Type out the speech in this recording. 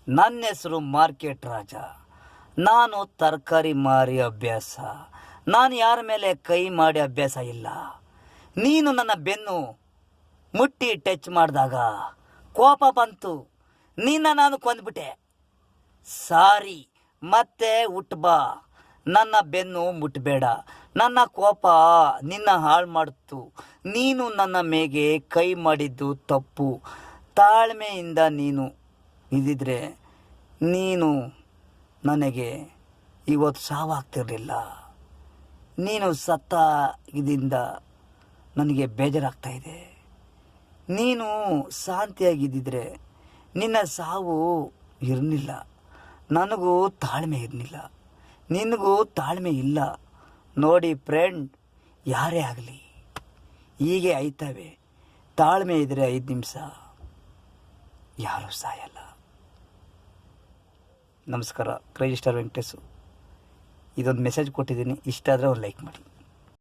ನನ್ನ ಹೆಸರು ಮಾರ್ಕೆಟ್ ರಾಜ. ನಾನು ತರಕಾರಿ ಮಾರಿ ಅಭ್ಯಾಸ. ನಾನು ಯಾರ ಮೇಲೆ ಕೈ ಮಾಡಿ ಅಭ್ಯಾಸ ಇಲ್ಲ. ನೀನು ನನ್ನ ಬೆನ್ನು ಮುಟ್ಟಿ ಟಚ್ ಮಾಡಿದಾಗ ಕೋಪ ಬಂತು. ನಾನು ಕೊಂದ್ಬಿಟ್ಟೆ. ಸಾರಿ, ಮತ್ತೆ ಹುಟ್ಟಬಾ. ನನ್ನ ಬೆನ್ನು ಮುಟ್ಟಬೇಡ. ನನ್ನ ಕೋಪ ನಿನ್ನ ಹಾಳು ಮಾಡಿತು. ನೀನು ನನ್ನ ಮೇಗೆ ಕೈ ಮಾಡಿದ್ದು ತಪ್ಪು. ತಾಳ್ಮೆಯಿಂದ ನೀನು ಇದ್ದಿದ್ರೆ ನೀನು ನನಗೆ ಇವತ್ತು ಸಾವಾಗ್ತಿರಲಿಲ್ಲ. ನೀನು ಸತ್ತ ಇದರಿಂದ ನನಗೆ ಬೇಜಾರಾಗ್ತಾಯಿದೆ. ನೀನು ಶಾಂತಿಯಾಗಿದ್ದಿದ್ರೆ ನಿನ್ನ ಸಾವು ಇರಲಿಲ್ಲ. ನನಗೂ ತಾಳ್ಮೆ ಇರಲಿಲ್ಲ, ನಿನಗೂ ತಾಳ್ಮೆ ಇಲ್ಲ. ನೋಡಿ ಫ್ರೆಂಡ್, ಯಾರೇ ಆಗಲಿ ಹೀಗೆ ಆಯ್ತವೆ. ತಾಳ್ಮೆ ಇದ್ದರೆ 5 ನಿಮಿಷ ಯಾರೂ ಸಾಯಲ್ಲ. ನಮಸ್ಕಾರ. Crazy star Venkatesh. ಇದೊಂದು ಮೆಸೇಜ್ ಕೊಟ್ಟಿದ್ದೀನಿ. ಇಷ್ಟ ಆದರೆ ಒಂದು ಲೈಕ್ ಮಾಡಿ.